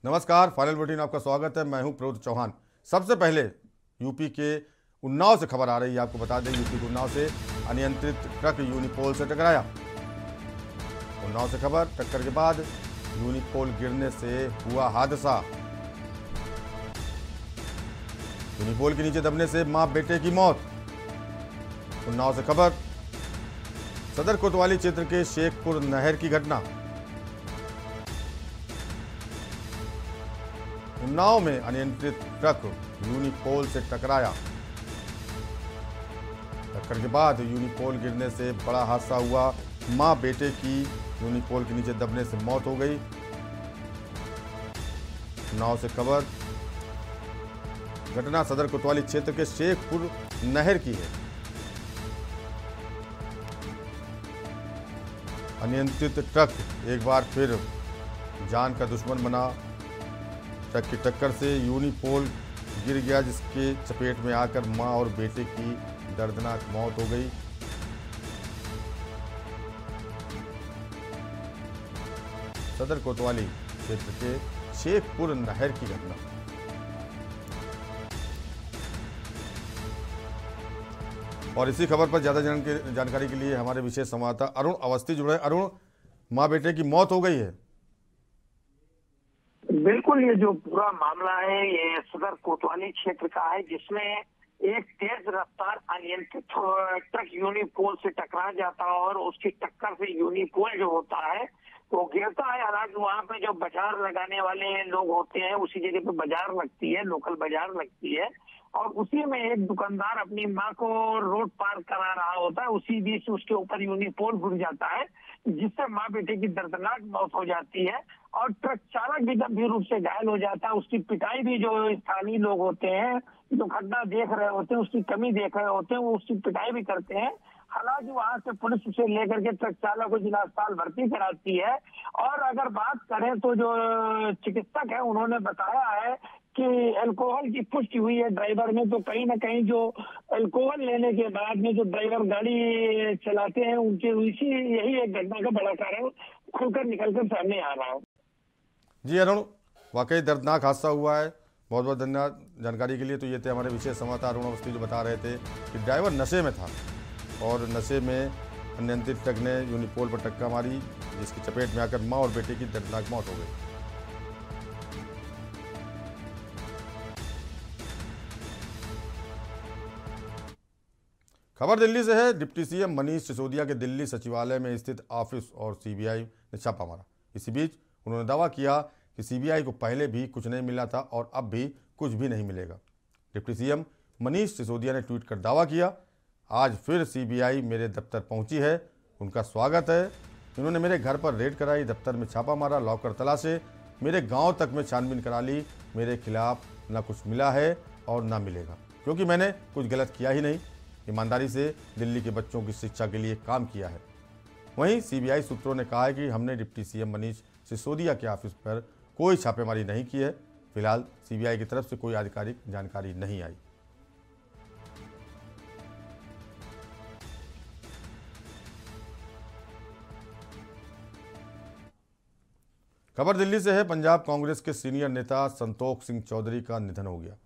नमस्कार, final bulletin आपका स्वागत है। मैं हूं प्रवृत्त चौहान। सबसे पहले यूपी के उन्नाव से खबर आ रही है। आपको बता दें, यूपी के उन्नाव से अनियंत्रित ट्रक यूनिपोल से टकराया। उन्नाव से खबर, टक्कर के बाद यूनिपोल गिरने से हुआ हादसा। यूनिपोल के नीचे दबने से मां बेटे की मौत। उन्नाव से खबर, सदर कोतवाली क्षेत्र के शेखपुर नहर की घटना। उन्नाव में अनियंत्रित ट्रक यूनिपोल से टकराया। टक्कर के बाद यूनिपोल गिरने से बड़ा हादसा हुआ। मां बेटे की यूनिपोल के नीचे दबने से मौत हो गई। उन्नाव से खबर, घटना सदर कोतवाली क्षेत्र के शेखपुर नहर की है। अनियंत्रित ट्रक एक बार फिर जान का दुश्मन बना। ट्रक की टक्कर से यूनिपोल गिर गया, जिसके चपेट में आकर मां और बेटे की दर्दनाक मौत हो गई। सदर कोतवाली क्षेत्र के शेखपुर नहर की घटना। और इसी खबर पर ज्यादा जानकारी के लिए हमारे विशेष संवाददाता अरुण अवस्थी जुड़े। अरुण, मां बेटे की मौत हो गई है। बिल्कुल, ये जो पूरा मामला है ये सदर कोतवाली क्षेत्र का है, जिसमें एक तेज रफ्तार अनियंत्रित ट्रक यूनिपोल से टकरा जाता है और उसकी टक्कर से यूनिपोल जो होता है वो गिरता है। हालांकि वहाँ पे जो बाजार लगाने वाले लोग होते हैं, उसी जगह पे बाजार लगती है, लोकल बाजार लगती है, और उसी में एक दुकानदार अपनी माँ को रोड पार करा रहा होता है। उसी बीच उसके ऊपर यूनिपोल गिर जाता है, जिससे माँ बेटे की दर्दनाक मौत हो जाती है और ट्रक चालक भी गंभीर रूप से घायल हो जाता है। उसकी पिटाई भी जो स्थानीय लोग होते हैं, जो घटना देख रहे होते हैं, उसकी कमी देख रहे होते हैं, वो उसकी पिटाई भी करते हैं। हालांकि वहां से पुलिस उसे लेकर के ट्रक चालक को जिला अस्पताल भर्ती कराती है। और अगर बात करें तो जो चिकित्सक है उन्होंने बताया है कि अल्कोहल की पुष्टि हुई है ड्राइवर में, तो कहीं ना कहीं जो अल्कोहल लेने के बाद में जो ड्राइवर गाड़ी चलाते हैं उनके यही एक घटना का बड़ा कारण खुलकर निकलकर सामने आ रहा है। जी अरुण, वाकई दर्दनाक हादसा हुआ है। बहुत बहुत धन्यवाद जानकारी के लिए। तो ये थे हमारे विशेष संवाददाता अरुण अवस्थी, जो बता रहे थे कि ड्राइवर नशे में था और नशे में अनियंत्रित ट्रक ने यूनिपोल पर टक्कर मारी, जिसकी चपेट में आकर मां और बेटे की दर्दनाक मौत हो गई। खबर दिल्ली से है। डिप्टी सीएम मनीष सिसोदिया के दिल्ली सचिवालय में स्थित ऑफिस और सीबीआई ने छापा मारा। इसी बीच उन्होंने दावा किया कि सीबीआई को पहले भी कुछ नहीं मिला था और अब भी कुछ भी नहीं मिलेगा। डिप्टी सीएम मनीष सिसोदिया ने ट्वीट कर दावा किया, आज फिर सीबीआई मेरे दफ्तर पहुंची है, उनका स्वागत है। इन्होंने मेरे घर पर रेड कराई, दफ्तर में छापा मारा, लॉकर तलाशे, मेरे गांव तक में छानबीन करा ली। मेरे खिलाफ ना कुछ मिला है और ना मिलेगा, क्योंकि मैंने कुछ गलत किया ही नहीं। ईमानदारी से दिल्ली के बच्चों की शिक्षा के लिए काम किया है। वहीं सीबीआई सूत्रों ने कहा है कि हमने डिप्टी सीएम मनीष सिसोदिया के ऑफिस पर कोई छापेमारी नहीं की है। फिलहाल सीबीआई की तरफ से कोई आधिकारिक जानकारी नहीं आई। खबर दिल्ली से है। पंजाब कांग्रेस के सीनियर नेता संतोख सिंह चौधरी का निधन हो गया।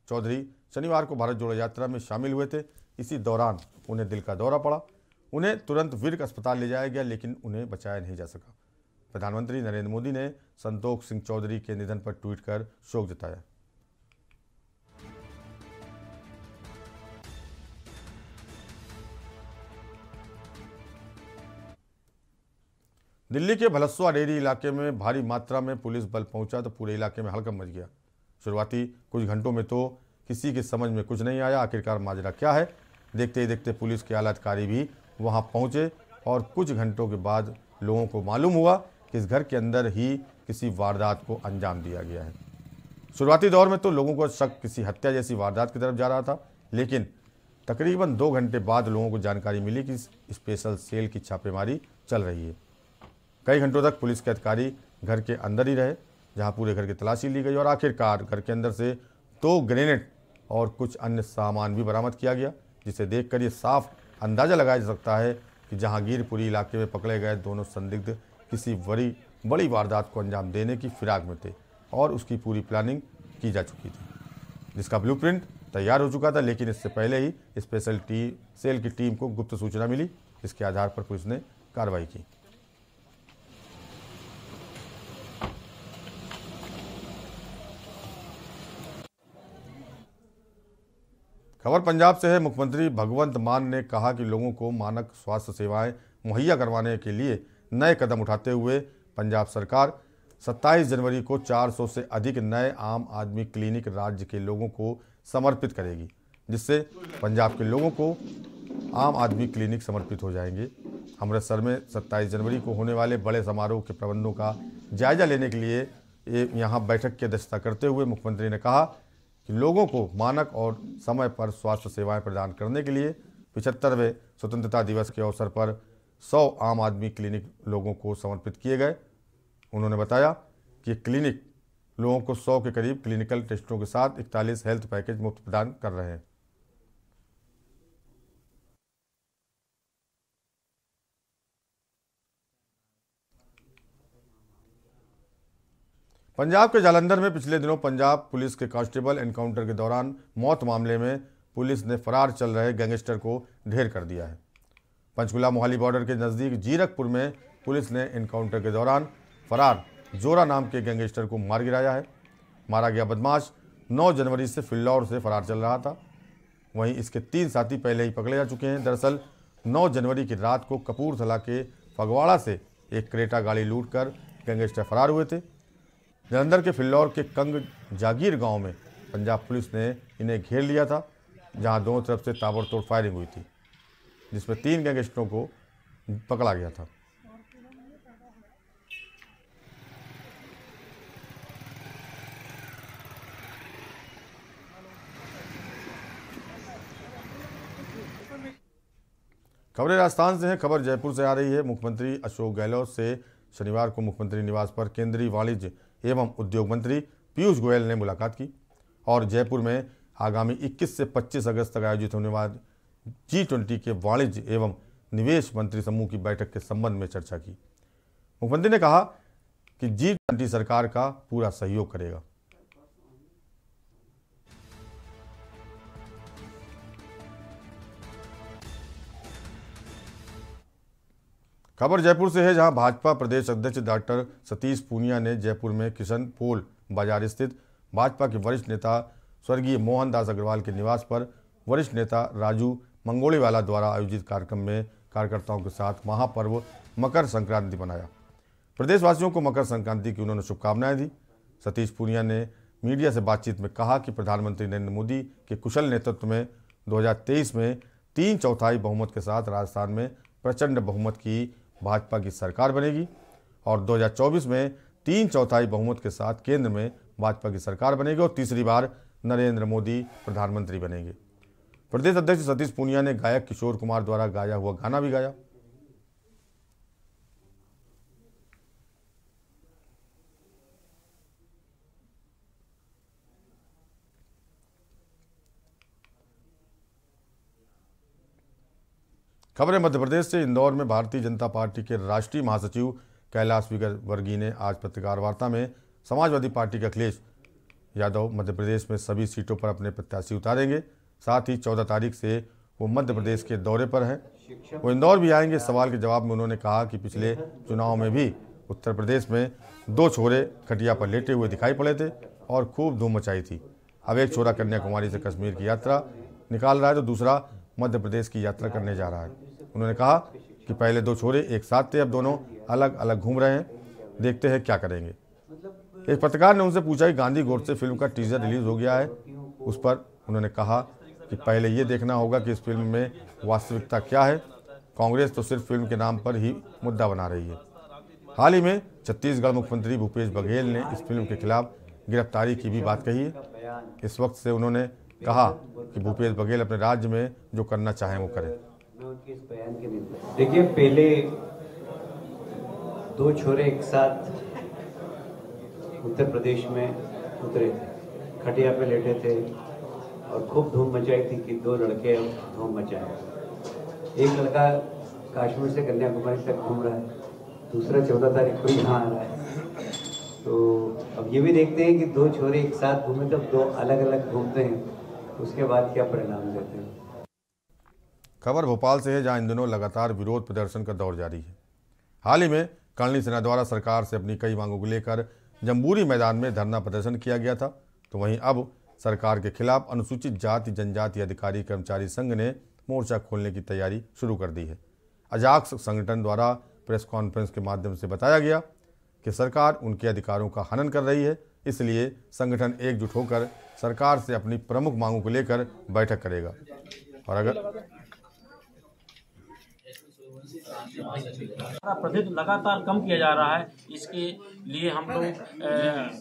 चौधरी शनिवार को भारत जोड़ो यात्रा में शामिल हुए थे। इसी दौरान उन्हें दिल का दौरा पड़ा। उन्हें तुरंत विर्क अस्पताल ले जाया गया, लेकिन उन्हें बचाया नहीं जा सका। प्रधानमंत्री नरेंद्र मोदी ने संतोख सिंह चौधरी के निधन पर ट्वीट कर शोक जताया। दिल्ली के भलस्वा डेयरी इलाके में भारी मात्रा में पुलिस बल पहुंचा तो पूरे इलाके में हड़कंप मच गया। शुरुआती कुछ घंटों में तो किसी के समझ में कुछ नहीं आया, आखिरकार माजरा क्या है। देखते ही देखते पुलिस के आला अधिकारी भी वहां पहुंचे और कुछ घंटों के बाद लोगों को मालूम हुआ कि इस घर के अंदर ही किसी वारदात को अंजाम दिया गया है। शुरुआती दौर में तो लोगों को शक किसी हत्या जैसी वारदात की तरफ जा रहा था, लेकिन तकरीबन 2 घंटे बाद लोगों को जानकारी मिली कि स्पेशल सेल की छापेमारी चल रही है। कई घंटों तक पुलिस के अधिकारी घर के अंदर ही रहे, जहां पूरे घर की तलाशी ली गई और आखिरकार घर के अंदर से 2 ग्रेनेड और कुछ अन्य सामान भी बरामद किया गया, जिसे देखकर ये साफ अंदाज़ा लगाया जा सकता है कि जहांगीरपुरी इलाके में पकड़े गए दोनों संदिग्ध किसी बड़ी वारदात को अंजाम देने की फिराक में थे। और उसकी पूरी प्लानिंग की जा चुकी थी, जिसका ब्लूप्रिंट तैयार हो चुका था। लेकिन इससे पहले ही स्पेशल सेल की टीम को गुप्त सूचना मिली, इसके आधार पर पुलिस ने कार्रवाई की। खबर पंजाब से है। मुख्यमंत्री भगवंत मान ने कहा कि लोगों को मानक स्वास्थ्य सेवाएं मुहैया करवाने के लिए नए कदम उठाते हुए पंजाब सरकार 27 जनवरी को 400 से अधिक नए आम आदमी क्लिनिक राज्य के लोगों को समर्पित करेगी, जिससे पंजाब के लोगों को आम आदमी क्लिनिक समर्पित हो जाएंगे। अमृतसर में 27 जनवरी को होने वाले बड़े समारोह के प्रबंधों का जायजा लेने के लिए यहाँ बैठक की अध्यक्षता करते हुए मुख्यमंत्री ने कहा कि लोगों को मानक और समय पर स्वास्थ्य सेवाएं प्रदान करने के लिए 75वें स्वतंत्रता दिवस के अवसर पर 100 आम आदमी क्लिनिक लोगों को समर्पित किए गए। उन्होंने बताया कि क्लिनिक लोगों को 100 के करीब क्लिनिकल टेस्टों के साथ 41 हेल्थ पैकेज मुफ्त प्रदान कर रहे हैं। पंजाब के जालंधर में पिछले दिनों पंजाब पुलिस के कांस्टेबल एनकाउंटर के दौरान मौत मामले में पुलिस ने फरार चल रहे गैंगस्टर को ढेर कर दिया है। पंचकुला मोहाली बॉर्डर के नज़दीक जीरकपुर में पुलिस ने एनकाउंटर के दौरान फरार जोरा नाम के गैंगस्टर को मार गिराया है। मारा गया बदमाश 9 जनवरी से फिल्लौर से फरार चल रहा था। वहीं इसके 3 साथी पहले ही पकड़े जा चुके हैं। दरअसल 9 जनवरी की रात को कपूरथला के फगवाड़ा से एक क्रेटा गाड़ी लूटकर गैंगस्टर फरार हुए थे। जालंधर के फिल्लौर के कंग जागीर गांव में पंजाब पुलिस ने इन्हें घेर लिया था, जहां दोनों तरफ से ताबड़तोड़ फायरिंग हुई थी, जिसमें 3 गैंगस्टरों को पकड़ा गया था। खबरें राजस्थान से हैं। खबर जयपुर से आ रही है। मुख्यमंत्री अशोक गहलोत से शनिवार को मुख्यमंत्री निवास पर केंद्रीय वाणिज्य एवं उद्योग मंत्री पीयूष गोयल ने मुलाकात की और जयपुर में आगामी 21 से 25 अगस्त तक आयोजित होने वाले G20 के वाणिज्य एवं निवेश मंत्री समूह की बैठक के संबंध में चर्चा की। मुख्यमंत्री ने कहा कि G20 सरकार का पूरा सहयोग करेगा। खबर जयपुर से है, जहां भाजपा प्रदेश अध्यक्ष डॉक्टर सतीश पूनिया ने जयपुर में किशन पोल बाजार स्थित भाजपा के वरिष्ठ नेता स्वर्गीय मोहनदास अग्रवाल के निवास पर वरिष्ठ नेता राजू मंगोलीवाला द्वारा आयोजित कार्यक्रम में कार्यकर्ताओं के साथ महापर्व मकर संक्रांति मनाया। प्रदेशवासियों को मकर संक्रांति की उन्होंने शुभकामनाएं दी। सतीश पूनिया ने मीडिया से बातचीत में कहा कि प्रधानमंत्री नरेंद्र मोदी के कुशल नेतृत्व में 2023 में 3/4 बहुमत के साथ राजस्थान में प्रचंड बहुमत की भाजपा की सरकार बनेगी और 2024 में 3/4 बहुमत के साथ केंद्र में भाजपा की सरकार बनेगी और तीसरी बार नरेंद्र मोदी प्रधानमंत्री बनेंगे। प्रदेश अध्यक्ष सतीश पूनिया ने गायक किशोर कुमार द्वारा गाया हुआ गाना भी गाया। खबरें मध्य प्रदेश से। इंदौर में भारतीय जनता पार्टी के राष्ट्रीय महासचिव कैलाश विजयवर्गीय ने आज पत्रकार वार्ता में समाजवादी पार्टी के अखिलेश यादव मध्य प्रदेश में सभी सीटों पर अपने प्रत्याशी उतारेंगे। साथ ही 14 तारीख से वो मध्य प्रदेश के दौरे पर हैं। वो इंदौर भी आएंगे। सवाल के जवाब में उन्होंने कहा कि पिछले चुनाव में भी उत्तर प्रदेश में 2 छोरे खटिया पर लेटे हुए दिखाई पड़े थे और खूब धूम मचाई थी। अब एक छोरा कन्याकुमारी से कश्मीर की यात्रा निकाल रहा है तो दूसरा मध्य प्रदेश की यात्रा करने जा रहा है। उन्होंने कहा कि पहले 2 छोरे एक साथ थे, अब दोनों अलग अलग घूम रहे हैं, देखते हैं क्या करेंगे। एक पत्रकार ने उनसे पूछा कि गांधी गोडसे फिल्म का टीजर रिलीज हो गया है। उस पर उन्होंने कहा कि पहले ये देखना होगा कि इस फिल्म में वास्तविकता क्या है। कांग्रेस तो सिर्फ फिल्म के नाम पर ही मुद्दा बना रही है। हाल ही में छत्तीसगढ़ मुख्यमंत्री भूपेश बघेल ने इस फिल्म के खिलाफ गिरफ्तारी की भी बात कही है। इस वक्त से उन्होंने कहा कि भूपेश बघेल अपने राज्य में जो करना चाहें वो करें। देखिए, पहले 2 छोरे एक साथ उत्तर प्रदेश में उतरे थे, खटिया पे लेटे थे और खूब धूम मचाई थी कि 2 लड़के धूम मचाए। एक लड़का कश्मीर से कन्याकुमारी तक घूम रहा है, दूसरा 14 तारीख को यहाँ आ रहा है। तो अब ये भी देखते हैं कि दो छोरे एक साथ घूमे तब दो अलग अलग घूमते हैं, उसके बाद क्या परिणाम देते हैं। खबर भोपाल से है, जहां इन दिनों लगातार विरोध प्रदर्शन का दौर जारी है। हाल ही में कर्नली सेना द्वारा सरकार से अपनी कई मांगों को लेकर जम्बूरी मैदान में धरना प्रदर्शन किया गया था, तो वहीं अब सरकार के खिलाफ अनुसूचित जाति जनजाति अधिकारी कर्मचारी संघ ने मोर्चा खोलने की तैयारी शुरू कर दी है। अजाक्स संगठन द्वारा प्रेस कॉन्फ्रेंस के माध्यम से बताया गया कि सरकार उनके अधिकारों का हनन कर रही है, इसलिए संगठन एकजुट होकर सरकार से अपनी प्रमुख मांगों को लेकर बैठक करेगा। और अगर प्रतिशत लगातार कम किया जा रहा है, इसके लिए हम लोग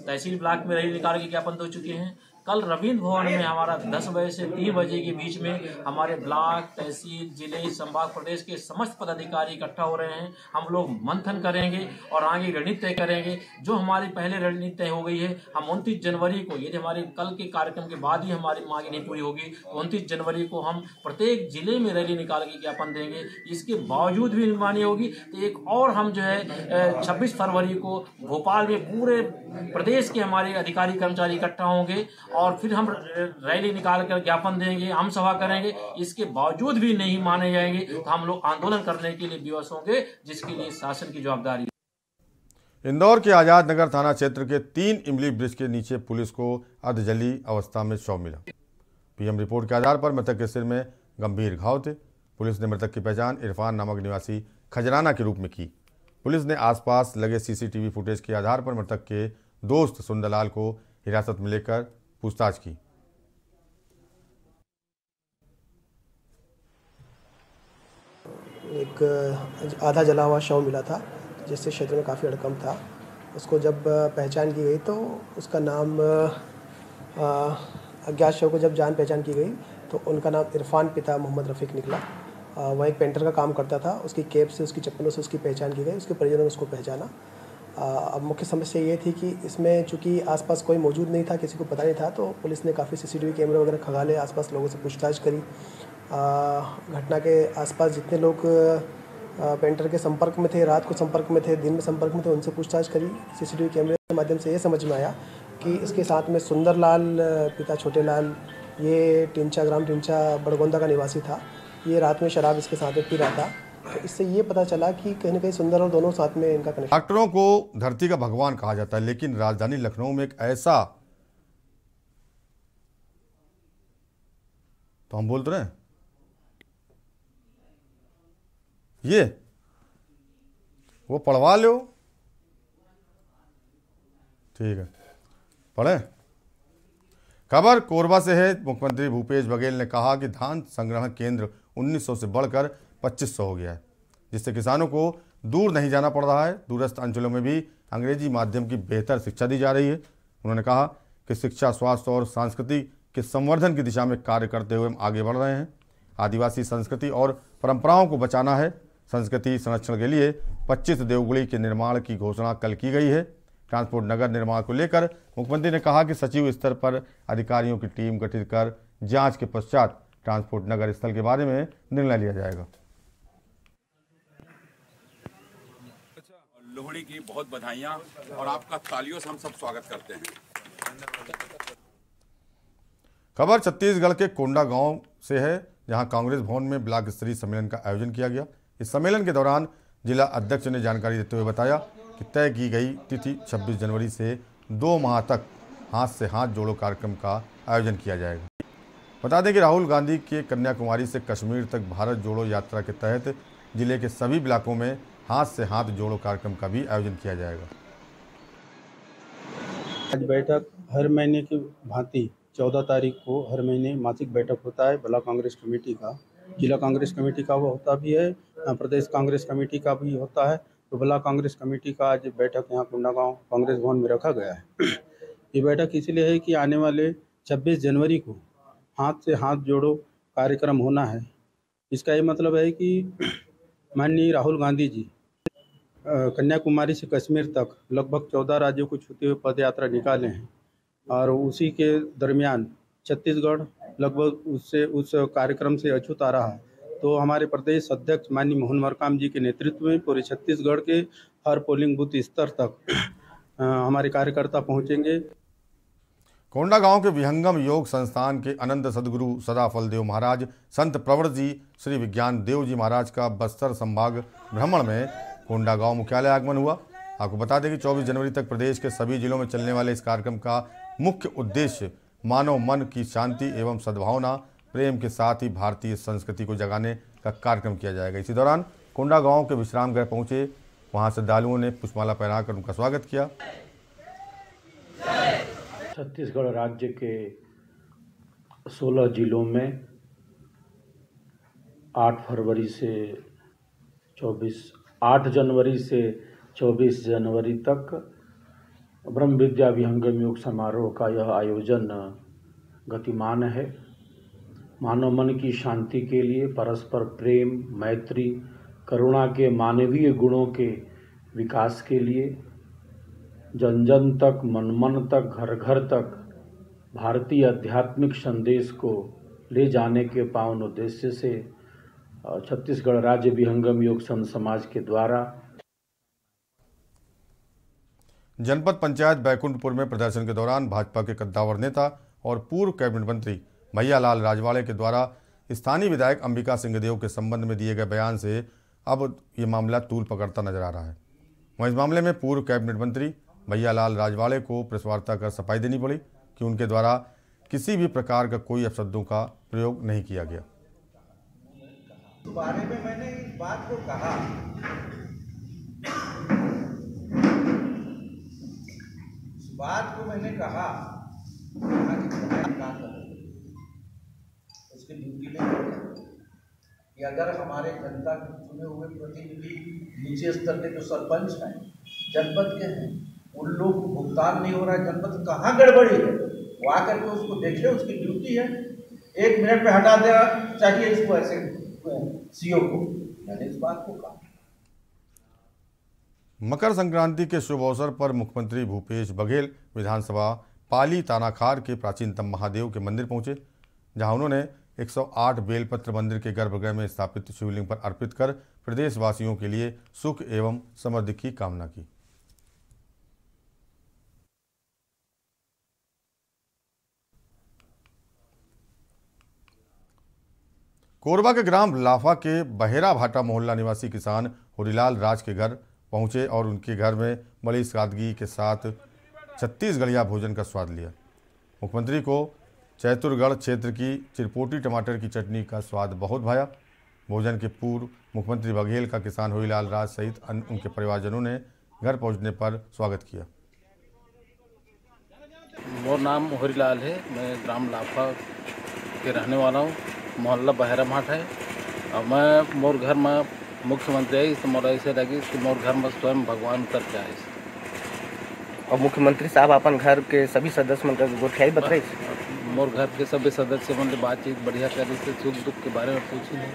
तहसील ब्लॉक में रैली निकाल के ज्ञापन दे चुके हैं। कल रविंद्र भवन में हमारा 10 बजे से 3 बजे के बीच में हमारे ब्लॉक, तहसील, जिले, संभाग, प्रदेश के समस्त पदाधिकारी इकट्ठा हो रहे हैं। हम लोग मंथन करेंगे और आगे रणनीति तय करेंगे। जो हमारी पहले रणनीति तय हो गई है, हम 29 जनवरी को, यदि हमारे कल के कार्यक्रम के बाद ही हमारी मांग नहीं पूरी होगी तो 29 जनवरी को हम प्रत्येक जिले में रैली निकाल के ज्ञापन देंगे। इसके बावजूद भी मानी होगी तो एक और हम जो है 26 फरवरी को भोपाल में पूरे प्रदेश के हमारे अधिकारी कर्मचारी इकट्ठा होंगे और फिर हम रैली निकाल कर ज्ञापन देंगे, हम सभा करेंगे। इसके बावजूद भी नहीं माने जाएंगे तो हम लोग आंदोलन करने के लिए विवश होंगे, जिसके लिए शासन की जवाबदारी है। इंदौर के आजाद नगर थाना क्षेत्र के 3 इमली ब्रिज के नीचे पुलिस को अर्धजली अवस्था में शव मिला। पीएम रिपोर्ट के आधार पर मृतक के सिर में गंभीर घाव थे। पुलिस ने मृतक की पहचान इरफान नामक निवासी खजराना के रूप में की। पुलिस ने आसपास लगे सीसीटीवी फुटेज के आधार पर मृतक के दोस्त सुंदरलाल को हिरासत में लेकर पूछताछ की। एक आधा जला हुआ शव मिला था, जिससे क्षेत्र में काफ़ी हड़कंप था। उसको जब पहचान की गई तो उसका नाम अज्ञात शव को जब जान पहचान की गई तो उनका नाम इरफान पिता मोहम्मद रफ़ीक निकला। वह एक पेंटर का काम करता था। उसकी कैप से, उसकी चप्पलों से उसकी पहचान की गई। उसके परिजनों ने उसको पहचाना। अब मुख्य समस्या ये थी कि इसमें चूंकि आसपास कोई मौजूद नहीं था, किसी को पता नहीं था, तो पुलिस ने काफ़ी सीसीटीवी कैमरे वगैरह खंगाले, आसपास लोगों से पूछताछ करी। घटना के आसपास जितने लोग पेंटर के संपर्क में थे, रात को संपर्क में थे, दिन में संपर्क में थे, उनसे पूछताछ करी। सीसीटीवी कैमरे के माध्यम से ये समझ में आया कि इसके साथ में सुंदरलाल पिता छोटे लाल, ये ग्राम टिंचा बड़गोंदा का निवासी था। ये रात में शराब इसके साथ में पी रहा था। तो इससे ये पता चला कि कहीं ना कहीं सुंदर और दोनों साथ में इनका कनेक्शन। डॉक्टरों को धरती का भगवान कहा जाता है, लेकिन राजधानी लखनऊ में एक ऐसा, तो हम बोल तो रहे हैं, ये वो पढ़वा लो, ठीक है, पढ़े। खबर कोरबा से है। मुख्यमंत्री भूपेश बघेल ने कहा कि धान संग्रहण केंद्र 1900 से बढ़कर 2500 हो गया है, जिससे किसानों को दूर नहीं जाना पड़ रहा है। दूरस्थ अंचलों में भी अंग्रेजी माध्यम की बेहतर शिक्षा दी जा रही है। उन्होंने कहा कि शिक्षा, स्वास्थ्य और संस्कृति के संवर्धन की दिशा में कार्य करते हुए हम आगे बढ़ रहे हैं। आदिवासी संस्कृति और परंपराओं को बचाना है। संस्कृति संरक्षण के लिए 25 देवगुड़ी के निर्माण की घोषणा कल की गई है। ट्रांसपोर्ट नगर निर्माण को लेकर मुख्यमंत्री ने कहा कि सचिव स्तर पर अधिकारियों की टीम गठित कर जांच के पश्चात ट्रांसपोर्ट नगर स्थल के बारे में निर्णय लिया जाएगा। लोहड़ी की बहुत बधाइयां और आपका तालियों से हम सब स्वागत करते हैं। खबर छत्तीसगढ़ के कोंडा गांव से है, जहां कांग्रेस भवन में ब्लॉक स्तरीय सम्मेलन का आयोजन किया गया। इस सम्मेलन के दौरान जिला अध्यक्ष ने जानकारी देते हुए बताया कि तय की गई तिथि 26 जनवरी से 2 माह तक हाथ से हाथ जोड़ो कार्यक्रम का आयोजन किया जाएगा। बता दें कि राहुल गांधी के कन्याकुमारी से कश्मीर तक भारत जोड़ो यात्रा के तहत जिले के सभी ब्लॉकों में हाथ से हाथ जोड़ो कार्यक्रम का भी आयोजन किया जाएगा। आज बैठक हर महीने की भांति 14 तारीख को हर महीने मासिक बैठक होता है। ब्लॉक कांग्रेस कमेटी का, जिला कांग्रेस कमेटी का वो होता भी है, प्रदेश कांग्रेस कमेटी का भी होता है। तो ब्लॉक कांग्रेस कमेटी का आज बैठक यहाँ कोंडागांव कांग्रेस भवन में रखा गया है। ये बैठक इसलिए है कि आने वाले 26 जनवरी को हाथ से हाथ जोड़ो कार्यक्रम होना है। इसका ये मतलब है कि माननीय राहुल गांधी जी कन्याकुमारी से कश्मीर तक लगभग 14 राज्यों को छूते हुए पद यात्रा निकाले हैं और उसी के दरमियान छत्तीसगढ़ लगभग उस कार्यक्रम से अछूत आ रहा है। तो हमारे प्रदेश अध्यक्ष माननीय मोहन मरकाम जी के नेतृत्व में पूरे छत्तीसगढ़ के हर पोलिंग बूथ स्तर तक हमारे कार्यकर्ता पहुंचेंगे। कोंडा गांव के विहंगम योग संस्थान के अनंत सदगुरु सदाफल देव महाराज संत प्रवर जी श्री विज्ञान देव जी महाराज का बस्तर संभाग भ्रमण में कोंडा गांव मुख्यालय आगमन हुआ। आपको बता दें कि 24 जनवरी तक प्रदेश के सभी जिलों में चलने वाले इस कार्यक्रम का मुख्य उद्देश्य मानव मन की शांति एवं सद्भावना प्रेम के साथ ही भारतीय संस्कृति को जगाने का कार्यक्रम किया जाएगा। इसी दौरान कोंडा गांव के विश्राम गृह पहुंचे, वहां श्रद्धालुओं ने पुष्पमाला पहनाकर उनका स्वागत किया। छत्तीसगढ़ राज्य के 16 जिलों में 8 जनवरी से 24 जनवरी तक ब्रह्म विद्या विहंगम योग समारोह का यह आयोजन गतिमान है। मानव मन की शांति के लिए, परस्पर प्रेम, मैत्री, करुणा के मानवीय गुणों के विकास के लिए, जन जन तक, मन मन तक, घर घर तक भारतीय आध्यात्मिक संदेश को ले जाने के पावन उद्देश्य से छत्तीसगढ़ राज्य विहंगम योग संत समाज के द्वारा जनपद पंचायत बैकुंठपुर में प्रदर्शन के दौरान भाजपा के कद्दावर नेता और पूर्व कैबिनेट मंत्री भैयालाल राजवाड़े के द्वारा स्थानीय विधायक अंबिका सिंहदेव के संबंध में दिए गए बयान से अब ये मामला तूल पकड़ता नजर आ रहा है। वहीं इस मामले में पूर्व कैबिनेट मंत्री भैयालाल राजवाड़े को प्रेस वार्ता कर सफाई देनी पड़ी कि उनके द्वारा किसी भी प्रकार का कोई अपशब्दों का प्रयोग नहीं किया गया। इस बारे में मैंने इस बात को कहा, इस बात को मैंने कहा उसकी ड्यूटी नहीं कि अगर हमारे जनता के चुने हुए प्रतिनिधि नीचे स्तर के जो सरपंच हैं, जनपद के हैं, उन लोग को भुगतान नहीं हो रहा है, जनपद कहाँ गड़बड़ी है वो आकर के उसको देखे, उसकी ड्यूटी है। 1 मिनट में हटा देना चाहिए इसको, ऐसे सीओ को। मैंने इस बात को कहा। मकर संक्रांति के शुभ अवसर पर मुख्यमंत्री भूपेश बघेल विधानसभा पाली तानाखार के प्राचीनतम महादेव के मंदिर पहुंचे, जहां उन्होंने 108 बेलपत्र मंदिर के गर्भगृह में स्थापित शिवलिंग पर अर्पित कर प्रदेशवासियों के लिए सुख एवं समृद्धि की कामना की। कोरबा के ग्राम लाफा के बहेरा भाटा मोहल्ला निवासी किसान हुरीलाल राज के घर पहुंचे और उनके घर में बड़ी सादगी के साथ छत्तीसगढ़िया भोजन का स्वाद लिया। मुख्यमंत्री को चैतुरगढ़ क्षेत्र की चिरपोटी टमाटर की चटनी का स्वाद बहुत भाया। भोजन के पूर्व मुख्यमंत्री बघेल का किसान हुरीलाल राज सहित उनके परिवारजनों ने घर पहुंचने पर स्वागत किया। मोर नाम हुरीलाल है, मैं ग्राम लाफा के रहने वाला हूँ, मोहल्ला बहेरा भाट है। और मैं मोर घर में मुख्यमंत्री आई तो मोर ऐसे लगी कि मोर घर में स्वयं भगवान उतर के आए। और मुख्यमंत्री साहब अपन घर के सभी सदस्य मन गोठियाई बताई, मोर घर के सभी सदस्य मन से बातचीत बढ़िया करे से सुख दुख के बारे में पूछी नहीं।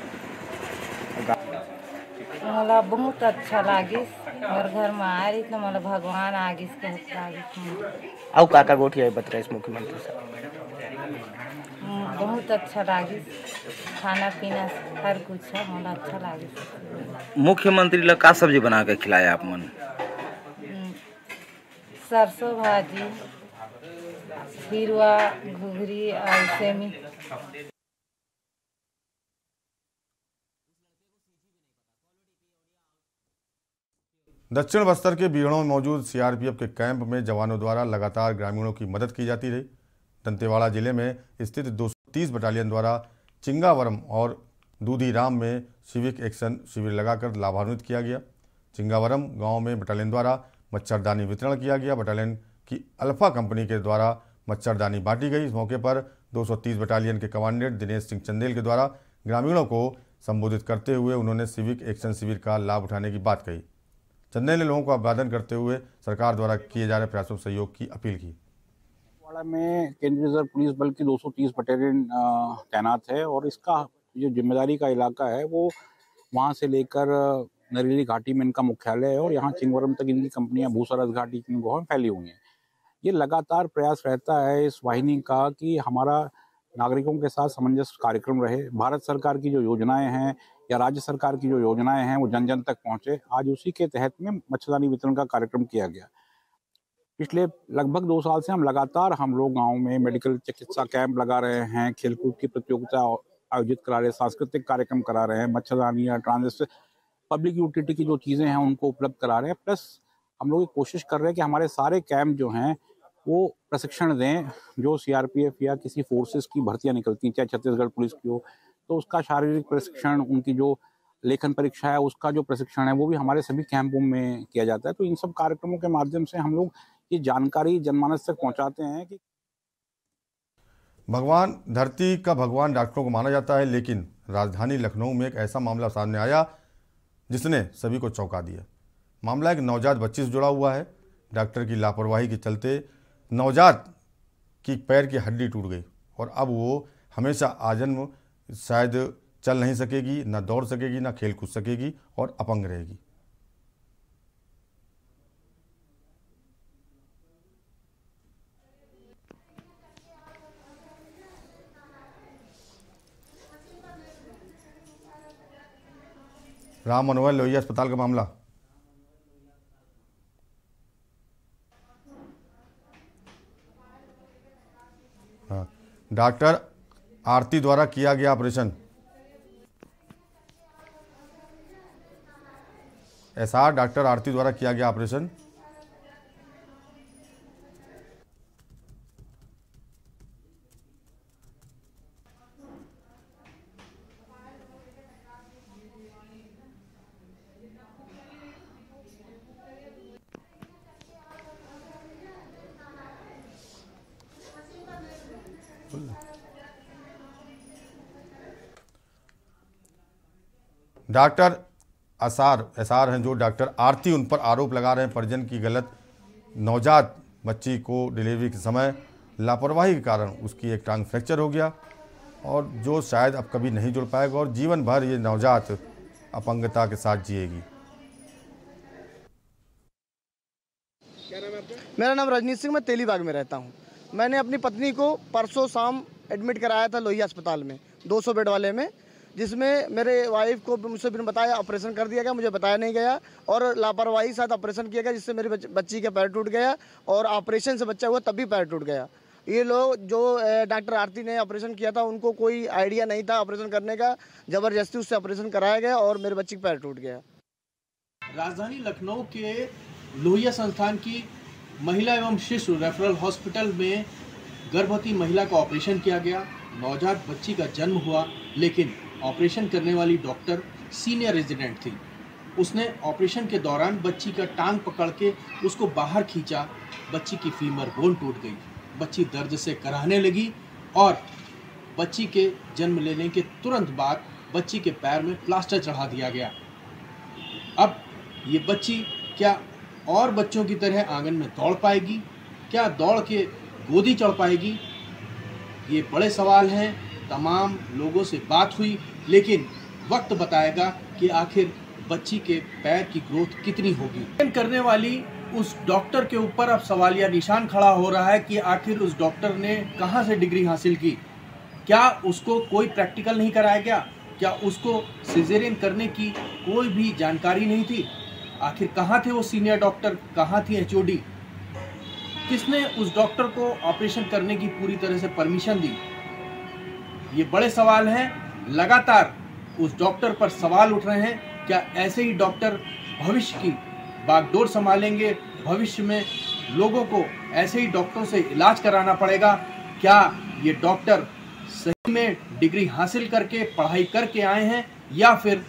मला बहुत अच्छा लागिस, मोर घर में आ रही तो मला भगवान आगिस कहत लागिस। और काका गोठियाई बताई मुख्यमंत्री साहब, बहुत अच्छा लागिस, खाना पीना हर कुछ है, मला अच्छा लागिस। मुख्यमंत्री लोग का सब्जी बना के खिलाया आप मन? सरसों भाजी, हिरवा, घुघरी और सेमी। दक्षिण बस्तर के बीहड़ों में मौजूद सीआरपीएफ के कैंप में जवानों द्वारा लगातार ग्रामीणों की मदद की जाती रही। दंतेवाड़ा जिले में स्थित 230 बटालियन द्वारा चिंगावरम और दूधीराम में सिविक एक्शन शिविर लगाकर लाभान्वित किया गया। चिंगावरम गांव में बटालियन द्वारा मच्छरदानी वितरण किया गया। बटालियन की अल्फा कंपनी के द्वारा मच्छरदानी बांटी गई। इस मौके पर 230 बटालियन के कमांडेंट दिनेश सिंह चंदेल के द्वारा ग्रामीणों को संबोधित करते हुए उन्होंने सिविक एक्शन शिविर का लाभ उठाने की बात कही। चंदेल ने लोगों को अभिवादन करते हुए सरकार द्वारा किए जा रहे प्रयासों सहयोग की अपील की। में केंद्रीय रिजर्व पुलिस बल की 230 बटालियन तैनात है और इसका जो जिम्मेदारी का इलाका है वो वहाँ से लेकर नरेली घाटी में इनका मुख्यालय है और यहाँ चिंगवरम तक इनकी कंपनियां भूसरस घाटी की गुहा में फैली हुई हैं। ये लगातार प्रयास रहता है इस वाहिनी का कि हमारा नागरिकों के साथ सामंजस्य कार्यक्रम रहे। भारत सरकार की जो योजनाएं हैं या राज्य सरकार की जो योजनाएं हैं वो जन जन तक पहुँचे। आज उसी के तहत में मच्छरदानी वितरण का कार्यक्रम किया गया। पिछले लगभग 2 साल से हम लगातार लोग गाँव में मेडिकल चिकित्सा कैंप लगा रहे हैं, खेलकूद की प्रतियोगिता आयोजित करा रहे हैं, सांस्कृतिक कार्यक्रम करा रहे हैं, मच्छरदानी या ट्रांजिट पब्लिक यूटिलिटी की जो चीज़ें हैं उनको उपलब्ध करा रहे हैं। प्लस हम लोग कोशिश कर रहे हैं कि हमारे सारे कैंप जो हैं वो प्रशिक्षण दें। जो सीआरपीएफ या किसी फोर्सेस की भर्तियां निकलती हैं, चाहे छत्तीसगढ़ पुलिस की हो, तो उसका शारीरिक प्रशिक्षण, उनकी जो लेखन परीक्षा है उसका जो प्रशिक्षण है वो भी हमारे सभी कैंपों में किया जाता है। तो इन सब कार्यक्रमों के माध्यम से हम लोग ये जानकारी जनमानस तक पहुँचाते हैं कि भगवान, धरती का भगवान डॉक्टरों को माना जाता है, लेकिन राजधानी लखनऊ में एक ऐसा मामला सामने आया जिसने सभी को चौंका दिया। मामला एक नवजात बच्ची से जुड़ा हुआ है। डॉक्टर की लापरवाही के चलते नवजात की पैर की हड्डी टूट गई और अब वो हमेशा आजन्म शायद चल नहीं सकेगी, ना दौड़ सकेगी, ना खेल कूद सकेगी और अपंग रहेगी। राम मनोहर लोहिया अस्पताल का मामला। हाँ, डॉक्टर आरती द्वारा किया गया ऑपरेशन। एसआर डॉक्टर आरती द्वारा किया गया ऑपरेशन। डॉक्टर एसआर हैं जो डॉक्टर आरती, उन पर आरोप लगा रहे हैं परिजन की गलत। नवजात बच्ची को डिलीवरी के समय लापरवाही के कारण उसकी एक टांग फ्रैक्चर हो गया और जो शायद अब कभी नहीं जुड़ पाएगा और जीवन भर ये नवजात अपंगता के साथ जिएगी। मेरा नाम रजनीश सिंह, मैं तेलीबाग में रहता हूँ। मैंने अपनी पत्नी को परसों शाम एडमिट कराया था लोहिया अस्पताल में, 200 बेड वाले में, जिसमें मेरे वाइफ को मुझसे बिन बताया ऑपरेशन कर दिया गया, मुझे बताया नहीं गया और लापरवाही साथ ऑपरेशन किया गया, जिससे मेरी बच्ची का पैर टूट गया और ऑपरेशन से बच्चा हुआ तब भी पैर टूट गया। ये लोग जो डॉक्टर आरती ने ऑपरेशन किया था उनको कोई आइडिया नहीं था ऑपरेशन करने का, ज़बरदस्ती उससे ऑपरेशन कराया गया और मेरे बच्ची का पैर टूट गया। राजधानी लखनऊ के लोहिया संस्थान की महिला एवं शिशु रेफरल हॉस्पिटल में गर्भवती महिला का ऑपरेशन किया गया। नवजात बच्ची का जन्म हुआ, लेकिन ऑपरेशन करने वाली डॉक्टर सीनियर रेजिडेंट थी। उसने ऑपरेशन के दौरान बच्ची का टांग पकड़ के उसको बाहर खींचा। बच्ची की फीमर बोन टूट गई। बच्ची दर्द से कराहने लगी और बच्ची के जन्म लेने के तुरंत बाद बच्ची के पैर में प्लास्टर चढ़ा दिया गया। अब ये बच्ची क्या और बच्चों की तरह आंगन में दौड़ पाएगी? क्या दौड़ के गोदी चढ़ पाएगी? ये बड़े सवाल हैं। तमाम लोगों से बात हुई, लेकिन वक्त बताएगा कि आखिर बच्ची के पैर की ग्रोथ कितनी होगी। करने वाली उस डॉक्टर के ऊपर अब सवालिया निशान खड़ा हो रहा है कि आखिर उस डॉक्टर ने कहां से डिग्री हासिल की। क्या उसको कोई प्रैक्टिकल नहीं कराया गया? क्या उसको सिजेरियन करने की कोई भी जानकारी नहीं थी? आखिर कहां थे वो सीनियर डॉक्टर, कहां थी एचओडी? किसने उस डॉक्टर को ऑपरेशन करने की पूरी तरह से परमिशन दी? ये बड़े सवाल हैं। लगातार उस डॉक्टर पर सवाल उठ रहे हैं। क्या ऐसे ही डॉक्टर भविष्य की बागडोर संभालेंगे? भविष्य में लोगों को ऐसे ही डॉक्टरों से इलाज कराना पड़ेगा? क्या ये डॉक्टर सही में डिग्री हासिल करके पढ़ाई करके आए हैं या फिर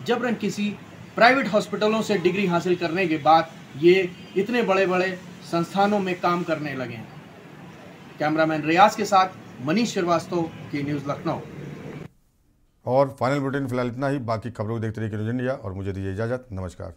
जबरन किसी प्राइवेट हॉस्पिटलों से डिग्री हासिल करने के बाद ये इतने बड़े बड़े संस्थानों में काम करने लगे हैं? कैमरामैन रियाज के साथ मनीष श्रीवास्तव की न्यूज़ लखनऊ। और फाइनल बुलेटिन फिलहाल इतना ही। बाकी खबरों को देखते रहिए न्यूज़ इंडिया और मुझे दीजिए इजाज़त। नमस्कार।